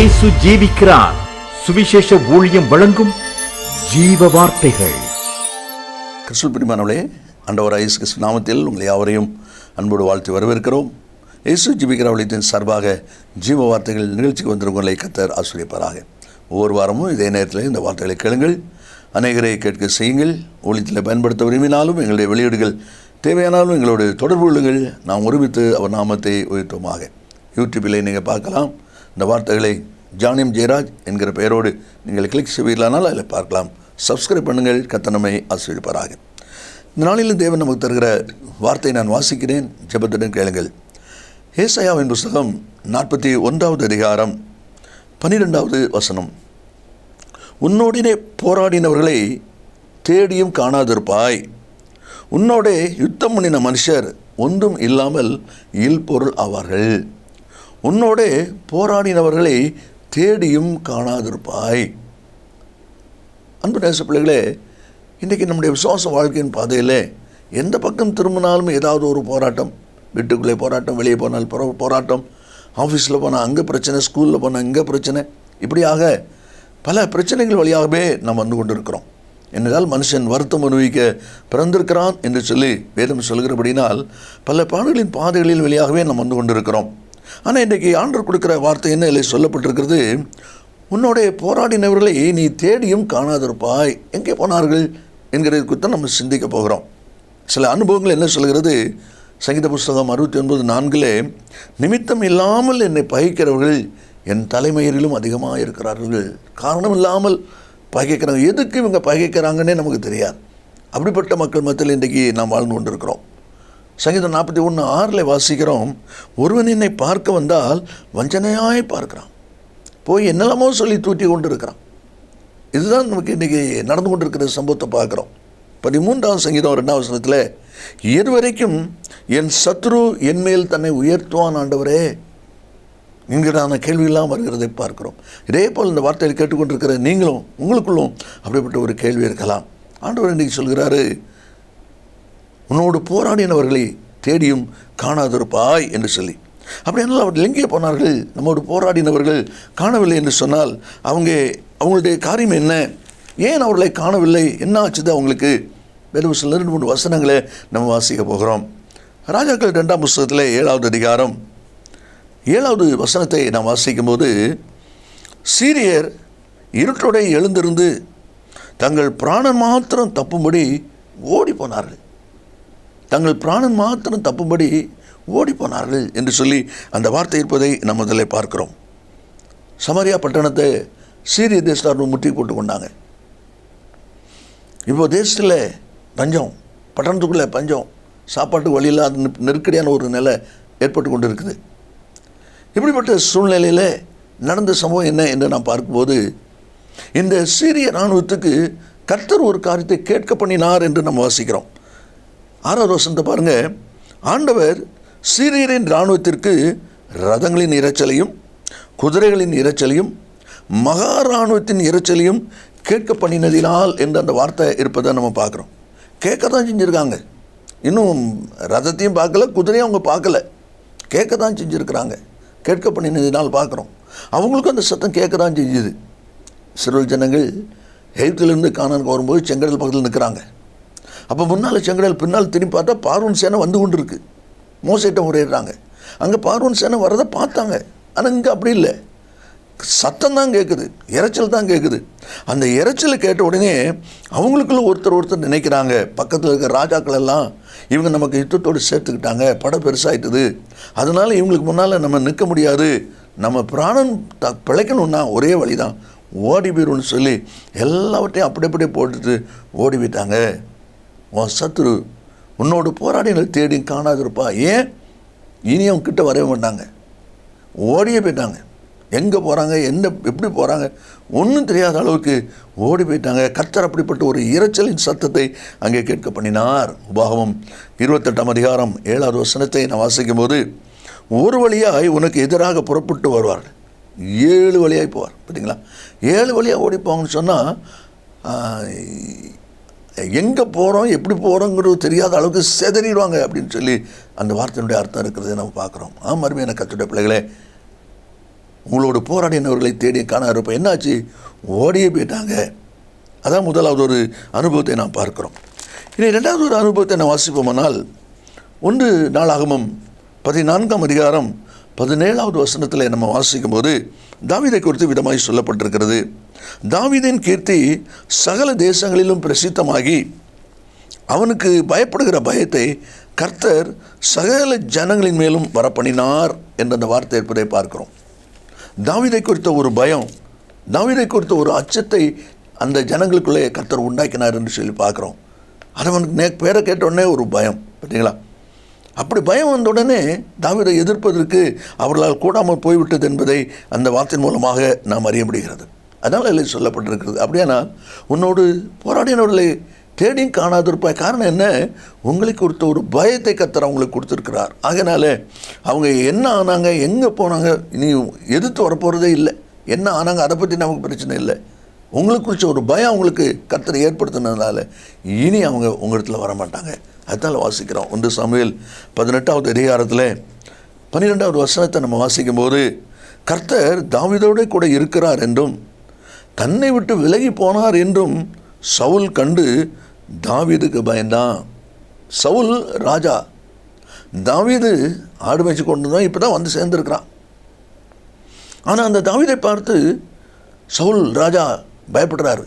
இயேசு ஜீவிக்கிறார். சுவிசேஷ ஊழியம் வழங்கும் ஜீவ வார்த்தைகள். கிறிஸ்துவுக்குள் பிரியமானவர்களே, ஆண்டவராகிய இயேசு கிறிஸ்து நாமத்தில் உங்களை யாவரையும் அன்போடு வாழ்த்து வரவேற்கிறோம். இயேசு ஜீவிக்கிற ஊழியத்தின் சார்பாக ஜீவ வார்த்தைகள் நிகழ்ச்சிக்கு வந்திருக்கவங்களை கர்த்தர் ஆசீர்வதிப்பாராக. ஒவ்வொரு வாரமும் இதே நேரத்தில் இந்த வார்த்தைகளை கேளுங்கள், அநேகரை கேட்க செய்யுங்கள். ஊழியத்தில் பயன்படுத்த விரும்பினாலும் எங்களுடைய வெளியீடுகள் தேவையானாலும் எங்களோடு தொடர்பு கொள்ளுங்கள். நாம் ஒருமித்து அவர் நாமத்தை உயர்த்துவோமாக. யூடியூப்பில் நீங்கள் பார்க்கலாம். இந்த வார்த்தைகளை ஜானியம் ஜெயராஜ் என்கிற பெயரோடு நீங்கள் கிளிக் செய்வீர்களானால் அதில் பார்க்கலாம். சப்ஸ்கிரைப் பண்ணுங்கள். கர்த்தர் நம்மை ஆசீர்வதிப்பாராக. இந்த நாளில் தேவன் நமக்கு தருகிற வார்த்தையை நான் வாசிக்கிறேன், ஜெபத்துடன் கேளுங்கள். ஏசாயாவின் புஸ்தகம் 41வது அதிகாரம் 12வது வசனம். உன்னோடினே போராடினவர்களை தேடியும் காணாதிருப்பாய், உன்னோடே யுத்தம் பண்ணின மனுஷர் ஒன்றும் இல்லாமல் இல்பொருள் ஆவார்கள். உன்னோடே போராடினவர்களை தேடியும் காணாதிருப்பாய். அன்பு நேச பிள்ளைகளே, இன்றைக்கி நம்முடைய விசுவாச வாழ்க்கையின் பாதையில் எந்த பக்கம் திரும்பினாலும் ஏதாவது ஒரு போராட்டம். வீட்டுக்குள்ளே போராட்டம், வெளியே போனால் போராட்டம், ஆஃபீஸில் போனால் அங்கே பிரச்சனை, ஸ்கூலில் போனால் இங்கே பிரச்சனை, இப்படியாக பல பிரச்சனைகள் வழியாகவே நாம் வந்து கொண்டு இருக்கிறோம். என்னதால் மனுஷன் வருத்தம் அனுபவிக்க பிறந்திருக்கிறான் என்று சொல்லி வேதம் சொல்கிறபடினால் பல பாடுகளின் பாதைகளில் வழியாகவே நாம் வந்து கொண்டு இருக்கிறோம். ஆனால் இன்றைக்கி ஆண்டவர் கொடுக்குற வார்த்தை என்ன இல்லை சொல்லப்பட்டிருக்கிறது, உன்னோடைய போராடினவர்களை நீ தேடியும் காணாதிருப்பாய். எங்கே போனார்கள் என்கிறது குறித்து நம்ம சிந்திக்க போகிறோம். சில அனுபவங்கள் என்ன சொல்கிறது, சங்கீத புஸ்தகம் 69:4 நிமித்தம் இல்லாமல் என்னை பகைக்கிறவர்கள் என் தலைமையிலும் அதிகமாக இருக்கிறார்கள். காரணம் இல்லாமல் பகைக்கிறாங்க. எதுக்கு இவங்க பகைக்கிறாங்கன்னே நமக்கு தெரியாது. அப்படிப்பட்ட மக்கள் மத்தியில் இன்றைக்கி நாம் வாழ்ந்து கொண்டிருக்கிறோம். சங்கீதம் 41:6 வாசிக்கிறோம், ஒருவன் என்னை பார்க்க வந்தால் வஞ்சனையாய் பார்க்கிறான், போய் என்னெல்லாமோ சொல்லி தூட்டி கொண்டு இருக்கிறான். இதுதான் நமக்கு இன்றைக்கி நடந்து கொண்டிருக்கிற சம்பவத்தை பார்க்குறோம். 13வது சங்கீதம் 2வது வசனத்தில், இதுவரைக்கும் என் சத்ரு என் மேல் தன்னை உயர்த்துவான் ஆண்டவரே என்கிறான கேள்வியெல்லாம் வருகிறதை பார்க்கிறோம். இதே போல் இந்த வார்த்தையை கேட்டுக்கொண்டிருக்கிற நீங்களும் உங்களுக்குள்ளும் அப்படிப்பட்ட ஒரு கேள்வி இருக்கலாம். ஆண்டவர் இன்றைக்கி சொல்கிறாரு, உன்னோடு போராடினவர்களை தேடியும் காணாதிருப்பாய் என்று சொல்லி. அப்படியானால் அவர்கள் எங்கே போனார்கள்? நம்மோடு போராடினவர்கள் காணவில்லை என்று சொன்னால் அவங்களுடைய காரியம் என்ன? ஏன் அவர்களை காணவில்லை? என்ன ஆச்சுது அவங்களுக்கு? வேறு சில 2-3 வசனங்களை நம்ம வாசிக்க போகிறோம். ராஜாக்கள் 2ஆம் புஸ்தகத்தில் 7வது அதிகாரம் 7வது வசனத்தை நாம் வாசிக்கும்போது, சீரியர் இருட்டோட எழுந்திருந்து தங்கள் பிராணன் மாத்திரம் தப்பும்படி ஓடி போனார்கள். தங்கள் பிராணன் மாத்திரம் தப்பும்படி ஓடி போனார்கள் என்று சொல்லி அந்த வார்த்தை இருப்பதை நம்ம அதில் பார்க்கிறோம். சமாரியா பட்டணத்தை சீரிய தேசத்தார் முட்டி போட்டு கொண்டாங்க. இப்போ தேசத்தில் பஞ்சம், பட்டணத்துக்குள்ளே பஞ்சம், சாப்பாட்டுக்கு வழி இல்லாத நெருக்கடியான ஒரு நிலை ஏற்பட்டு கொண்டு இருக்குது. இப்படிப்பட்ட சூழ்நிலையில் நடந்த சம்பவம் என்ன என்று நாம் பார்க்கும்போது, இந்த சீரிய இராணுவத்துக்கு கர்த்தர் ஒரு காரியத்தை கேட்க பண்ணினார் என்று நம்ம வாசிக்கிறோம். 6வது வசனத்தை பாருங்கள். ஆண்டவர் சீரியரின் இராணுவத்திற்கு ரதங்களின் இரைச்சலையும் குதிரைகளின் இரைச்சலையும் மகா இராணுவத்தின் இரைச்சலையும் கேட்க பண்ணினதினால் என்று அந்த வார்த்தை இருப்பதை நம்ம பார்க்குறோம். கேட்க தான் செஞ்சுருக்காங்க. இன்னும் ரதத்தையும் பார்க்கல, குதிரையும் அவங்க பார்க்கல, கேட்க தான் செஞ்சுருக்கிறாங்க. கேட்க பண்ணினதினால் பார்க்குறோம். அவங்களுக்கும் அந்த சத்தம் கேட்க தான் செஞ்சுது. இஸ்ரவேல் ஜனங்கள் எகிப்திலிருந்து கானானுக்கு வரும்போது செங்கடல் பக்கத்தில் நிற்கிறாங்க. அப்போ முன்னால் செங்கடல், பின்னால் திரும்பி பார்த்தா பார்வோன் சேனை வந்து கொண்டு இருக்குது. மோசேட்ட முறையிடுறாங்க. அங்கே பார்வோன் சேனை வரதை பார்த்தாங்க. ஆனால் இங்கே அப்படி இல்லை, சத்தம் தான் கேட்குது, இறைச்சல் தான் கேட்குது. அந்த இறைச்சலை கேட்ட உடனே அவங்களுக்குள்ள ஒருத்தர் நினைக்கிறாங்க, பக்கத்தில் இருக்கிற ராஜாக்கள் எல்லாம் இவங்க நமக்கு யுத்தத்தோடு சேர்த்துக்கிட்டாங்க, படம் பெருசாகிட்டுது, அதனால் இவங்களுக்கு முன்னால் நம்ம நிற்க முடியாது, நம்ம பிராணன் பிழைக்கணுன்னா ஒரே வழி தான், ஓடி போயிடும்னு சொல்லி எல்லாவற்றையும் அப்படியே போட்டுட்டு ஓடி போயிட்டாங்க. உன் சத்துரு உன்னோடு போராடின தேடி காணாதிருப்பா. ஏன்? இனி அவங்க கிட்ட வரவே மாட்டாங்க, ஓடியே போயிட்டாங்க. எங்கே போகிறாங்க, எப்படி போகிறாங்க ஒன்றும் தெரியாத அளவுக்கு ஓடி போயிட்டாங்க. கர்த்தர் அப்படிப்பட்ட ஒரு இரைச்சலின் சத்தத்தை அங்கே கேட்க பண்ணினார். உபாகமம் 28ஆம் அதிகாரம் 7வது வசனத்தை நான் வாசிக்கும் போது, ஒரு வழியாய் உனக்கு எதிராக புறப்பட்டு வருவார்கள், 7 வழியாய் போவார். பார்த்தீங்களா, 7 வழியாக ஓடி போவாங்கன்னு சொன்னால் எங்கே போகிறோம் எப்படி போகிறோங்கிறது தெரியாத அளவுக்கு செதறிடுவாங்க அப்படின்னு சொல்லி அந்த வார்த்தையினுடைய அர்த்தம் இருக்கிறத நம்ம பார்க்குறோம். அருமையான கர்த்தருடைய பிள்ளைகளே, உங்களோடு போராடினவர்களை தேடி காணாதப்ப என்னாச்சு? ஓடியே போயிட்டாங்க. அதான் முதலாவது ஒரு அனுபவத்தை நாம் பார்க்கிறோம். இனி ரெண்டாவது ஒரு அனுபவத்தை நான் வாசிப்போமானால் 1 நாளாகமம் 14ஆம் அதிகாரம் 17வது வசனத்தில் நம்ம வாசிக்கும் போது தாவீதை குறித்து விதமாய் சொல்லப்பட்டிருக்கிறது. தாவீதின் கீர்த்தி சகல தேசங்களிலும் பிரசித்தமாகி அவனுக்கு பயப்படுகிற பயத்தை கர்த்தர் சகல ஜனங்களின் மேலும் வரப்பண்ணினார் என்ற அந்த வார்த்தை இருப்பதை பார்க்கிறோம். தாவீதை குறித்த ஒரு பயம், தாவீதை குறித்த ஒரு அச்சத்தை அந்த ஜனங்களுக்குள்ளே கர்த்தர் உண்டாக்கினார் என்று சொல்லி பார்க்குறோம். அது அவனுக்கு பேரை கேட்டவுடனே ஒரு பயம், பார்த்தீங்களா? அப்படி பயம் வந்த உடனே தாவீதை எதிர்ப்பதற்கு அவர்களால் கூடாமல் போய்விட்டது என்பதை அந்த வார்த்தையின் மூலமாக நாம் அறிய முடிகிறது. அதனால் இல்லை சொல்லப்பட்டிருக்கிறது. அப்படியானா உன்னோடு போராடினவர்களை தேடியும் காணாதிருப்பாய். காரணம் என்ன? உங்களுக்கு கொடுத்த ஒரு பயத்தை கர்த்தர் அவங்களுக்கு கொடுத்துருக்கிறார். ஆகையினால அவங்க என்ன ஆனாங்க, எங்கே போனாங்க, இனி எதிர்த்து வரப்போகிறதே இல்லை. என்ன ஆனாங்க அதை பற்றி நமக்கு பிரச்சனை இல்லை. உங்களுக்கு குறித்த ஒரு பயம் அவங்களுக்கு கர்த்தர் ஏற்படுத்தினதுனால இனி அவங்க உங்கள் இடத்துல வரமாட்டாங்க. அதனால் வாசிக்கிறோம். 1 சாமுவேல் 18வது அதிகாரத்தில் 12வது வசனத்தை நம்ம வாசிக்கும்போது கர்த்தர் தாவீதோடு கூட இருக்கிறார் என்றும் தன்னை விட்டு விலகி போனார் என்றும் சவுல் கண்டு தாவீதுக்கு பயந்தான். சவுல் ராஜா, தாவீது ஆடு மேய்ச்சி கொண்டு தான் இப்போ தான் வந்து சேர்ந்துருக்கிறான். ஆனால் அந்த தாவீதை பார்த்து சவுல் ராஜா பயப்படுறாரு.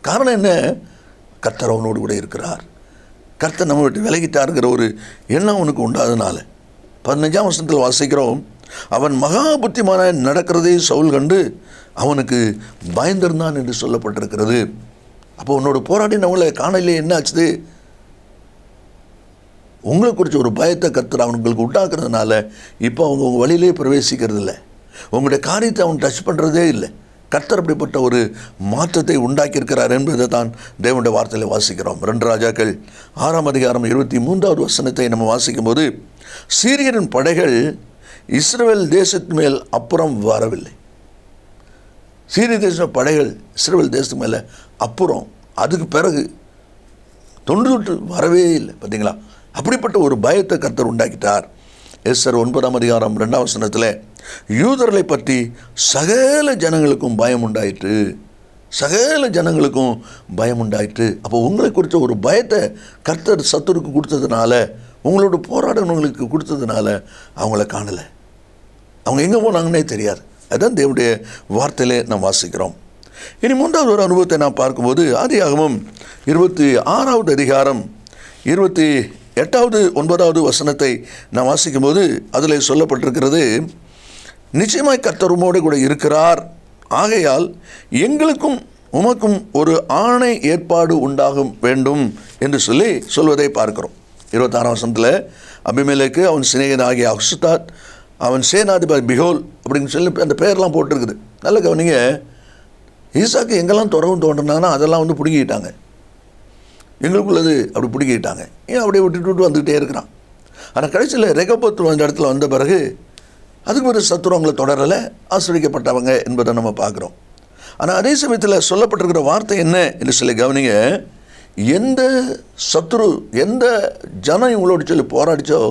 காரணம் என்ன? கர்த்தர் அவனோடு கூட இருக்கிறார். கர்த்தர் நம்ம விட்டு விலகிட்டாருங்கிற ஒரு எண்ணம் அவனுக்கு உண்டாதனால 15ஆம் வசனத்தில் வாசிக்கிறோம், அவன் மகா புத்திமான நடக்கிறதே சவுல் கண்டு அவனுக்கு பயந்திருந்தான் என்று சொல்லப்பட்டிருக்கிறது. அப்போ உன்னோட போராடினவங்களை காணலையே என்ன ஆச்சுது? உங்களை குறித்த ஒரு பயத்தை கர்த்தர் அவங்களுக்கு உண்டாக்குறதுனால இப்போ அவங்க உங்கள் வழியிலே பிரவேசிக்கிறது இல்லை. உங்களுடைய காரியத்தை அவன் டச் பண்ணுறதே இல்லை. கர்த்தர் அப்படிப்பட்ட ஒரு மாற்றத்தை உண்டாக்கியிருக்கிறார் என்பதை தான் தேவனுடைய வார்த்தையில் வாசிக்கிறோம். 2 ராஜாக்கள் 6ஆம் அதிகாரம் 23வது வசனத்தை நம்ம வாசிக்கும்போது சீரியரின் படைகள் இஸ்ரவேல் தேசத்து மேல் அப்புறம் வரவில்லை. சீரிய தேச படைகள் இஸ்ரவேல் தேசத்து மேலே அப்புறம் அதுக்கு பிறகு தொண்டு வரவே இல்லை. பார்த்தீங்களா? அப்படிப்பட்ட ஒரு பயத்தை கர்த்தர் உண்டாக்கிட்டார். எஸ்தர் 9ஆம் அதிகாரம் 2ஆம் வசனத்தில் யூதர்களை பற்றி சகல ஜனங்களுக்கும் பயம் உண்டாயிற்று, சகல ஜனங்களுக்கும் பயம் உண்டாயிற்று. அப்போ உங்களை குறித்த ஒரு பயத்தை கர்த்தர் சத்துருக்கு கொடுத்ததுனால, உங்களோட போராடவங்களுக்கு கொடுத்ததுனால அவங்கள காணலை. அவங்க எங்கே போனாங்கன்னே தெரியாது. அதுதான் தேவனுடைய வார்த்தையிலே நாம் வாசிக்கிறோம். இனி 3வது ஒரு அனுபவத்தை நாம் பார்க்கும்போது ஆதியாகமம் 26வது அதிகாரம் 28வது 9வது வசனத்தை நாம் வாசிக்கும்போது அதில் சொல்லப்பட்டிருக்கிறது, நிச்சயமாய் கர்த்தர் உம்மோடு கூட இருக்கிறார், ஆகையால் எங்களுக்கும் உமக்கும் ஒரு ஆணை ஏற்பாடு உண்டாகும் வேண்டும் என்று சொல்வதை பார்க்கிறோம். 26ஆம் வசனத்தில் அபிமெலேக்கு அவன் சிநேகிதனாகிய அக்சுதாத் அவன் சேனாதிபதி பிகோல் அப்படின்னு சொல்லி அந்த பேர்லாம் போட்டிருக்குது. நல்ல கவனிங்க, ஈசாக்கு எங்கெல்லாம் துறவும் தோன்றினானா அதெல்லாம் வந்து பிடுங்கிட்டாங்க. எங்களுக்குள்ளது அப்படி பிடுங்கிட்டாங்க. ஏன் அப்படியே விட்டு வந்துக்கிட்டே இருக்கிறான். ஆனால் கடைசியில் ரெகபோத் அந்த இடத்துல வந்த பிறகு அதுக்கு ஒரு சத்துரு அவங்களை தொடரலை, ஆசிரியக்கப்பட்டவங்க என்பதை நம்ம பார்க்குறோம். ஆனால் அதே சமயத்தில் சொல்லப்பட்டிருக்கிற வார்த்தை என்ன என்று சொல்லி கவனிங்க, எந்த சத்துரு எந்த ஜனம் இவங்களோட சொல்லி போராடிச்சோ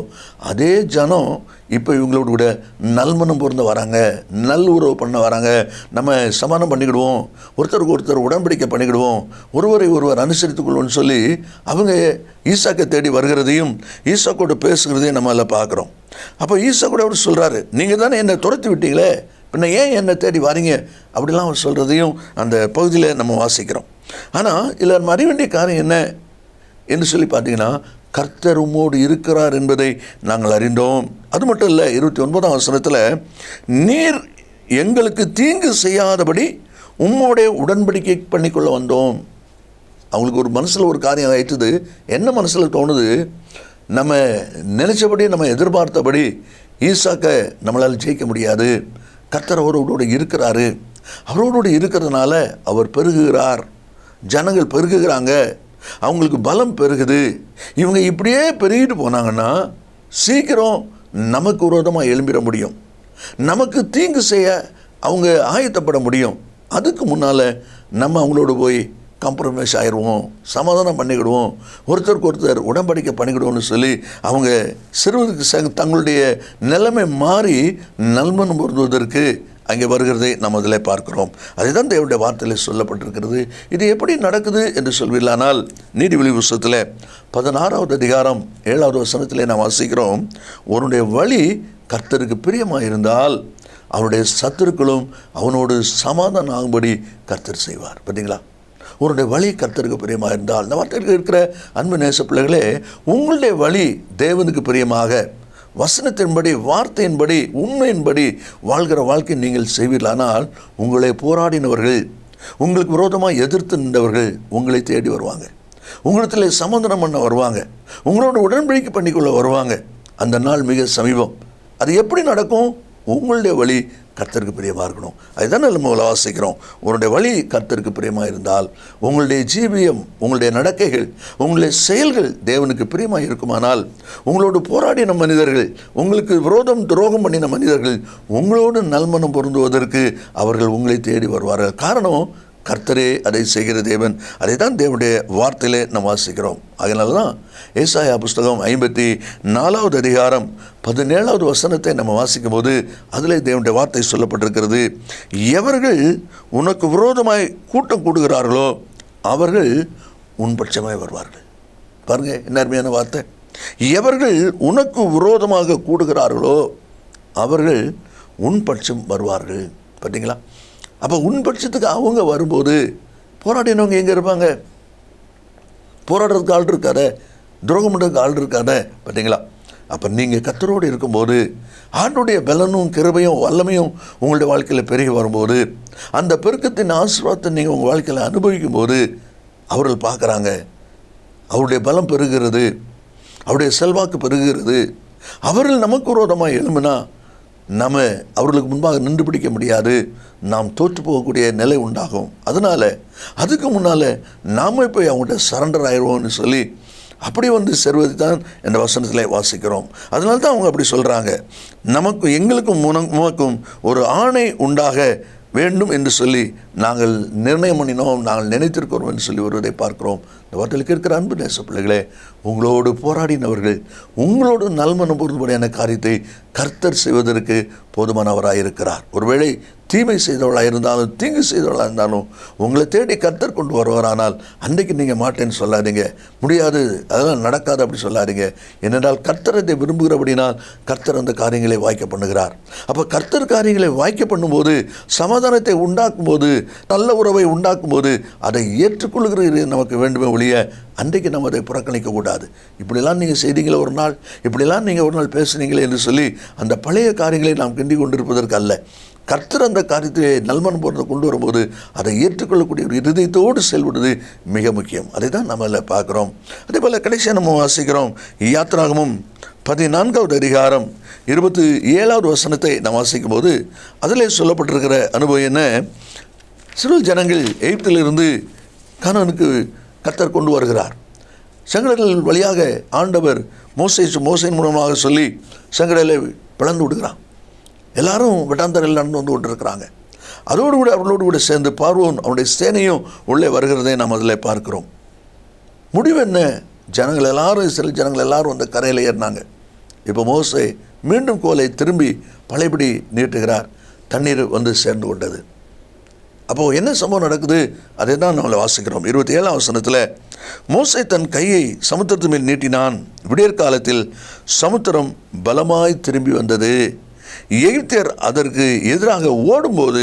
அதே ஜனம் இப்போ இவங்களோட கூட நல்மனம் பொருந்த வராங்க, நல் உறவு பண்ண வராங்க. நம்ம சமாதானம் பண்ணிக்கிடுவோம், ஒருத்தருக்கு ஒருத்தர் உடன்படிக்கை பண்ணிக்கிடுவோம், ஒருவரை ஒருவர் அனுசரித்துக்கொள்வோம்னு சொல்லி அவங்க ஈசாக்கை தேடி வருகிறதையும் ஈசாக்கோடு பேசுகிறதையும் நம்ம அதில் பார்க்குறோம். அப்போ ஈசாக்கோட அவர் சொல்கிறாரு, நீங்கள் தானே என்னை துரத்தி விட்டீங்களே, பின்ன ஏன் என்னை தேடி வரீங்க அப்படிலாம் அவர் சொல்கிறதையும் அந்த பகுதியில் நம்ம வாசிக்கிறோம். ஆனால் இதில் நம்ம அறிய வேண்டிய காரியம் என்ன என்று சொல்லி பார்த்தீங்கன்னா, கர்த்தர் உம்மோடு இருக்கிறார் என்பதை நாங்கள் அறிந்தோம். அது மட்டும் இல்லை, 29ஆம் வசனத்தில் நீர் எங்களுக்கு தீங்கு செய்யாதபடி உம்மோடைய உடன்படிக்கை பண்ணிக்கொள்ள வந்தோம். அவங்களுக்கு ஒரு மனசில் ஒரு காரியம் ஆயிடுது. என்ன மனசில் தோணுது? நம்ம நினைச்சபடி நம்ம எதிர்பார்த்தபடி ஈசாக்கை நம்மளால் ஜெயிக்க முடியாது. கர்த்தர் அவரோடு இருக்கிறாரு, அவரோடு இருக்கிறதுனால அவர் பெருகுகிறார், ஜனங்கள் பெருகுகிறாங்க, அவங்களுக்கு பலம் பெருகுது. இவங்க இப்படியே பெருகிட்டு போனாங்கன்னா சீக்கிரம் நமக்கு விரோதமாக எழும்பிட முடியும், நமக்கு தீங்கு செய்ய அவங்க ஆயத்தப்பட முடியும். அதுக்கு முன்னால் நம்ம அவங்களோட போய் காம்ப்ரமைஸ் ஆயிடுவோம், சமாதானம் பண்ணிக்கிடுவோம், ஒருத்தருக்கு ஒருத்தர் உடன்படிக்கை பண்ணிக்கிடுவோம்னு சொல்லி அவங்க சிறுவருக்கு தங்களுடைய நிலைமை மாறி நல்மனம் பொருந்துவதற்கு அங்கே வருகிறதை நாம் அதில் பார்க்கிறோம். அதை தான் தேவனுடைய வார்த்தையில் சொல்லப்பட்டிருக்கிறது. இது எப்படி நடக்குது என்று சொல்வீர்களானால், நீதிமொழி புத்தகத்தில் 16வது அதிகாரம் 7வது வசனத்திலே நாம் வாசிக்கிறோம், உன்னுடைய வழி கர்த்தருக்கு பிரியமாக இருந்தால் அவனுடைய சத்துருக்களும் அவனோடு சமாதானம் ஆகும்படி கர்த்தர் செய்வார். பார்த்தீங்களா? உன்னுடைய வழி கர்த்தருக்கு பிரியமாக இருந்தால், இந்த வார்த்தையில் இருக்கிற அன்பு நேச பிள்ளைகளே, உங்களுடைய வழி தேவனுக்கு பிரியமாக வசனத்தின்படி, வார்த்தையின்படி, உண்மையின்படி வாழ்கிற வாழ்க்கை நீங்கள் செய்வீர்களானால், உங்களை போராடினவர்கள், உங்களுக்கு விரோதமாக எதிர்த்து நின்றவர்கள் உங்களை தேடி வருவாங்க. உங்களிடத்தில் சமாதானம் பண்ண வருவாங்க. உங்களோட உடன்படிக்கை பண்ணிக்கொள்ள வருவாங்க. அந்த நாள் மிக சமீபம். அது எப்படி நடக்கும்? உங்களுடைய வழி கர்த்தருக்கு பிரியமாக இருக்கணும். அதுதான் நம்ம வாசிக்கிறோம். உங்களுடைய வழி கர்த்தருக்கு பிரியமாக இருந்தால், உங்களுடைய ஜீவியம், உங்களுடைய நடக்கைகள், உங்களுடைய செயல்கள் தேவனுக்கு பிரியமாக இருக்குமானால், உங்களோடு போராடின மனிதர்கள், உங்களுக்கு விரோதம் துரோகம் பண்ணின மனிதர்கள் உங்களோடு நல்மனம் பொருந்துவதற்கு அவர்கள் உங்களை தேடி வருவார்கள். காரணம், கர்த்தரே அதை செய்கிற தேவன். அதை தான் தேவனுடைய வார்த்தையிலே நாம் வாசிக்கிறோம். அதனால தான் ஏசாயா புஸ்தகம் 54வது அதிகாரம் 17வது வசனத்தை நம்ம வாசிக்கும் போது அதில் தேவனுடைய வார்த்தை சொல்லப்பட்டிருக்கிறது, எவர்கள் உனக்கு விரோதமாய் கூட்டம் கூடுகிறார்களோ அவர்கள் உன் பட்சமாய் வருவார்கள். பாருங்கள், என்ன அருமையான வார்த்தை. எவர்கள் உனக்கு விரோதமாக கூடுகிறார்களோ அவர்கள் உன் பட்சம் வருவார்கள். பார்த்தீங்களா? அப்போ உன் பட்சத்துக்கு அவங்க வரும்போது போராடினவங்க எங்கே இருப்பாங்க? போராடுறதுக்கு ஆள் இருக்காத, துரோகம் பண்ணுறதுக்கு ஆள் இருக்காத. பார்த்தீங்களா? அப்போ நீங்கள் கர்த்தரோடு இருக்கும்போது, ஆண்டுடைய பலனும் கிருபையும் வல்லமையும் உங்களுடைய வாழ்க்கையில் பெருகி வரும்போது, அந்த பெருக்கத்தின் ஆசீர்வாதத்தை நீங்கள் உங்கள் வாழ்க்கையில் அனுபவிக்கும் போது அவர்கள் பார்க்குறாங்க, அவருடைய பலம் பெருகிறது, அவருடைய செல்வாக்கு பெருகிறது. அவர்கள் நமக்கு விரோதமாக எழும்பினா நம்ம அவர்களுக்கு முன்பாக நின்று பிடிக்க முடியாது, நாம் தோற்று போகக்கூடிய நிலை உண்டாகும். அதனால் அதுக்கு முன்னால் நாம் போய் அவங்கள்ட்ட சரண்டர் ஆயிடுவோம்னு சொல்லி அப்படி வந்து செல்வது தான் இந்த வசனத்தில் வாசிக்கிறோம். அதனால தான் அவங்க அப்படி சொல்கிறாங்க, எங்களுக்கும் உமக்கும் ஒரு ஆணை உண்டாக வேண்டும் என்று சொல்லி நாங்கள் நிர்ணயம் பண்ணினோம், நாங்கள் நினைத்திருக்கிறோம் என்று சொல்லி வருவதை பார்க்கிறோம். இந்த வார்த்தையில் இருக்கிற அன்பு நேச பிள்ளைகளே, உங்களோடு போராடினவர்கள் உங்களோடு நல்மனம் பொருந்தும்படியான காரியத்தை கர்த்தர் செய்வதற்கு போதுமானவராக இருக்கிறார். ஒருவேளை தீமை செய்தவளாக இருந்தாலும் தீங்கு செய்தவளாக இருந்தாலும் உங்களை தேடி கர்த்தர் கொண்டு வருவாரானால் அன்றைக்கு நீங்கள் மாட்டேன்னு சொல்லாதீங்க, முடியாது, அதெல்லாம் நடக்காது அப்படி சொல்லாதீங்க. ஏனென்றால் கர்த்தர் அதை விரும்புகிறபடினால் கர்த்தர் அந்த காரியங்களை வாய்க்க பண்ணுகிறார். அப்போ கர்த்தர் காரியங்களை வாய்க்க பண்ணும்போது, சமாதானத்தை உண்டாக்கும் போது, நல்ல உறவை உண்டாக்கும் போது அதை ஏற்றுக்கொள்கிறது நமக்கு வேண்டுமே ஒழிய அன்றைக்கு நம்ம அதை புறக்கணிக்கக்கூடாது. இப்படிலாம் நீங்கள் செய்தீங்களே ஒரு நாள், இப்படிலாம் நீங்கள் ஒரு நாள் பேசுனீங்களே என்று சொல்லி அந்த பழைய காரியங்களை நாம் கிண்டி கொண்டிருப்பதற்கு அல்ல. கர்த்தர் அந்த காரியத்தை நல்மனம் போன்றதை கொண்டு வரும்போது அதை ஏற்றுக்கொள்ளக்கூடிய ஒரு இருதயத்தோடு செயல்படுவது மிக முக்கியம். அதை தான் நம்ம பார்க்குறோம். அதே போல் கடைசியாக நம்ம வாசிக்கிறோம், யாத்திராகமும் 14வது அதிகாரம் 27வது வசனத்தை நாம் வாசிக்கும் போது அதில் சொல்லப்பட்டிருக்கிற அனுபவம் என்ன? இஸ்ரவேல் ஜனங்கள் எகிப்திலிருந்து கானானுக்கு கர்த்தர் கொண்டு வருகிறார். செங்கடல் வழியாக ஆண்டவர் மோசையின் மூலமாக சொல்லி செங்கடலை பிளந்து விடுகிறான். எல்லாரும் வெட்டாந்தரையில் நடந்து வந்து கொண்டிருக்கிறாங்க. அதோடு கூட அவர்களோடு கூட சேர்ந்து பார்வோன் அவனுடைய சேனையும் உள்ளே வருகிறதை நாம் அதில் பார்க்கிறோம். முடிவு என்ன? ஜனங்கள் எல்லாரும், சில ஜனங்கள் எல்லாரும் அந்த கரையில் ஏறினாங்க. இப்போ மோசே மீண்டும் கோலை திரும்பி பழையபடி நீட்டுகிறார். தண்ணீர் வந்து சேர்ந்து கொண்டது. அப்போது என்ன சம்பவம் நடக்குது? அதை தான் நம்மளை வாசிக்கிறோம். 27ஆம் வசனத்தில், மோசே தன் கையை சமுத்திரத்து மேல் நீட்டினான், விடியற் காலத்தில் சமுத்திரம் பலமாய் திரும்பி வந்தது. எகிப்தியர் அதற்கு எதிராக ஓடும்போது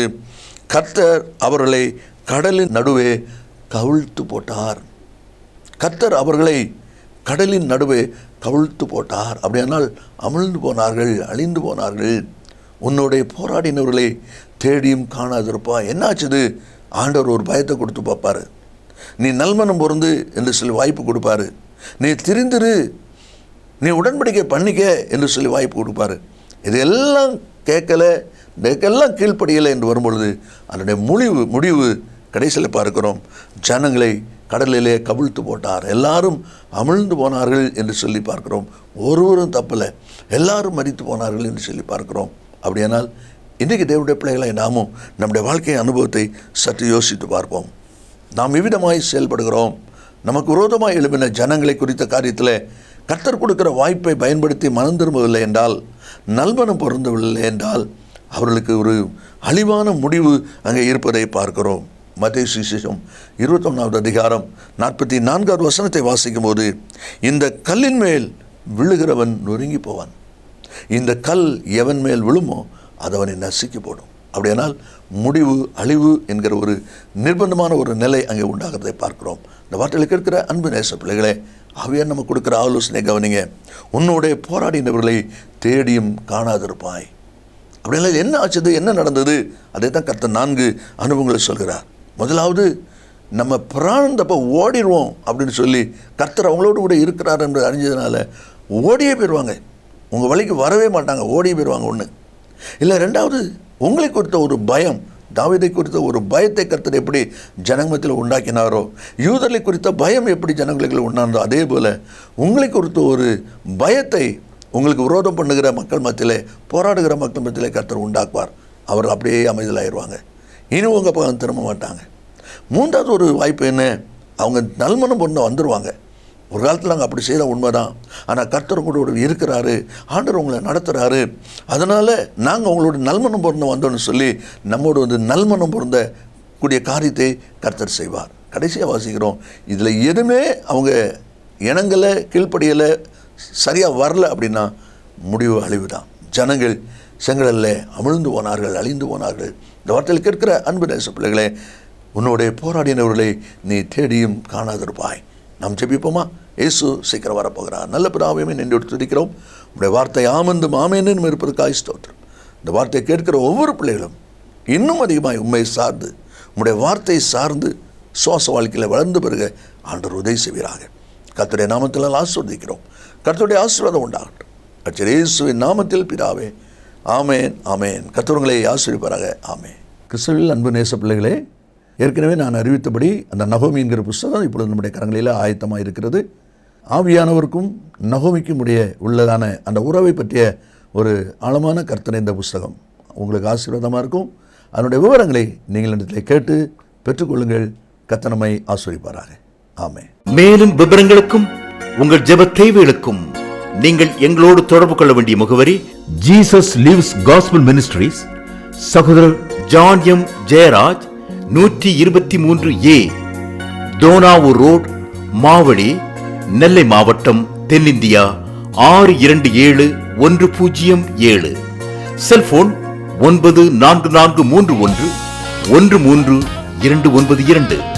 கர்த்தர் அவர்களை கடலின் நடுவே கவிழ்த்து போட்டார். கர்த்தர் அவர்களை கடலின் நடுவே கவிழ்த்து போட்டார். அப்படியானால் அமிழ்ந்து போனார்கள், அழிந்து போனார்கள். உன்னுடைய போராடினவர்களை தேடியும் காணாதிருப்பா. என்னாச்சுது? ஆண்டவர் ஒரு பயத்தை கொடுத்து பார்ப்பார். நீ நல்மனம் பொருந்து என்று சொல்லி வாய்ப்பு கொடுப்பார். நீ திரிந்திரு, நீ உடன்படிக்கை பண்ணிக்க என்று சொல்லி வாய்ப்பு கொடுப்பார். இதெல்லாம் கேட்கலை, இதுக்கெல்லாம் கீழ்ப்படியலை என்று வரும்பொழுது அதனுடைய முடிவு கடைசியில் பார்க்கிறோம், ஜனங்களை கடலிலே கவிழ்த்து போட்டார், எல்லாரும் அமிழ்ந்து போனார்கள் என்று சொல்லி பார்க்கிறோம். ஒருவரும் தப்பலை, எல்லாரும் மரித்து போனார்கள் என்று சொல்லி பார்க்கிறோம். அப்படியானால் இன்றைக்கு தேவனுடைய பிள்ளைகளை நாமும் நம்முடைய வாழ்க்கை அனுபவத்தை சற்று யோசித்து பார்ப்போம். நாம் எவ்விதமாய் செயல்படுகிறோம்? நமக்கு விரோதமாக எழுப்பின ஜனங்களை குறித்த காரியத்தில் கர்த்தர் கொடுக்கிற வாய்ப்பை பயன்படுத்தி மனம் திரும்பவில்லை என்றால், நல்மனம் பொருந்தவில்லை என்றால், அவர்களுக்கு ஒரு அழிவான முடிவு அங்கே இருப்பதை பார்க்கிறோம். மத்தேயு சுவிசேஷம் 21வது அதிகாரம் 44வது வசனத்தை வாசிக்கும் போது, இந்த கல்லின் மேல் விழுகிறவன் நொறுங்கி போவான், இந்த கல் எவன் மேல் விழுமோ அது அவனை நசுக்கி போடும். அப்படியானால் முடிவு அழிவு என்கிற ஒரு நிர்பந்தமான ஒரு நிலை அங்கே உண்டாகிறதை பார்க்கிறோம். இந்த வார்த்தையில் கேட்கிற அன்பு நேச பிள்ளைகளே, ஆவியார் நம்ம கொடுக்குற ஆலோசனை கவனிங்க. உன்னோட போராடினவர்களை தேடியும் காணாதிருப்பாய். அப்படின்னா என்ன ஆச்சது, என்ன நடந்தது? அதை தான் கர்த்தர் 4 அனுபவங்களை சொல்கிறார். முதலாவது, நம்ம பிராணந்தப்போ ஓடிடுவோம் அப்படின்னு சொல்லி கர்த்தர் அவங்களோடு கூட இருக்கிறார் என்று அறிஞ்சதுனால ஓடியே போயிடுவாங்க. உங்கள் வழிக்கு வரவே மாட்டாங்க, ஓடியே போயிடுவாங்க. ஒன்று இல்லை. ரெண்டாவது, உங்களை குறித்த ஒரு பயம், தாவீதை குறித்த ஒரு பயத்தை கர்த்தர் எப்படி ஜனங்கத்தில் உண்டாக்கினாரோ, யூதர்களை குறித்த பயம் எப்படி ஜனங்களுக்கு உண்டானதோ, அதே போல் உங்களை குறித்த ஒரு பயத்தை உங்களுக்கு விரோதம் பண்ணுகிற மக்கள் மத்தியிலே, போராடுகிற மக்கள் மத்தியிலே கர்த்தர் உண்டாக்குவார். அவர்கள் அப்படியே அமைதலாயிருவாங்க. இனி உங்கள் பக்கம் திரும்ப மாட்டாங்க. மூன்றாவது ஒரு வாய்ப்பு என்ன, அவங்க நல்மனம் பொண்ணை வந்துடுவாங்க. ஒரு காலத்தில் நாங்கள் அப்படி செய்த உண்மைதான், ஆனால் கர்த்தர் கூட இருக்கிறாரு, ஆண்டவர் உங்களை நடத்துகிறாரு, அதனால் நாங்கள் உங்களோட நல்மனம் பொருந்த வந்தோன்னு சொல்லி நம்மோடு வந்து நல்மனம் பொருந்த கூடிய காரியத்தை கர்த்தர் செய்வார். கடைசியாக வாசிக்கிறோம், இதில் எதுவுமே அவங்க இனங்களை கீழ்ப்படியலை, சரியாக வரல அப்படின்னா முடிவு அழிவு தான். ஜனங்கள் செங்கடலில் அமிழ்ந்து போனார்கள், அழிந்து போனார்கள். இந்த வார்த்தையில் கேட்கிற அன்பு நேச பிள்ளைகளே, உன்னோடைய போராடினவர்களை நீ தேடியும் காணாதிருப்பாய். நாம் ஜெபிப்போமா? இயேசு சீக்கிரம் வரப்போகிறார். நல்ல பிதாவே, நின்று துதிக்கிறோம். உடைய வார்த்தை ஆமந்தும் ஆமேன்னு இருப்பதற்காக ஸ்தோத்திரம். இந்த வார்த்தையை கேட்கிற ஒவ்வொரு பிள்ளைகளும் இன்னும் அதிகமாக உண்மை சார்ந்து, உடைய வார்த்தையை சார்ந்து சுவாச வாழ்க்கையில் வளர்ந்து பிறகு ஆண்டவர் உதவி செய்வீராக. கர்த்தருடைய நாமத்தில் ஆசீர்வதிக்கிறோம். கர்த்தருடைய ஆசீர்வாதம் உண்டாகட்டும். கர்த்தர் இயேசுவின் நாமத்தில் பிதாவே, ஆமேன் ஆமேன். கர்த்தருங்களை ஆசீர்வதிப்பாராக. ஆமேன். கிறிஸ்துவில் அன்பு நேச பிள்ளைகளே, ஏற்கனவே நான் அறிவித்தபடி அந்த நகோமி என்கிற புஸ்தகம் இப்பொழுது நம்முடைய கரங்களில் ஆயத்தமாக இருக்கிறது. ஆவியானவருக்கும் நகோமிக்கும் உள்ளதான அந்த உறவை பற்றிய ஒரு ஆழமான கர்த்தனை இந்த புஸ்தகம் உங்களுக்கு ஆசீர்வாதமாக இருக்கும். அதனுடைய விவரங்களை நீங்கள் இடத்தில் கேட்டு பெற்றுக்கொள்ளுங்கள். கர்த்தர் நம்மை ஆசீர்வதிப்பாராக. ஆமென். மேலும் விவரங்களுக்கும் உங்கள் ஜெப தேவைகளுக்கும் நீங்கள் எங்களோடு தொடர்பு கொள்ள வேண்டிய முகவரி, ஜீசஸ் லிவ்ஸ் காஸ்பல் மினிஸ்ட்ரீஸ், சகோதரர் John M Jeyaraj, 123A Donavur road, Mavadi, Nellai மாவட்டம், தென்னிந்தியா 627107. செல்போன் 9443113292.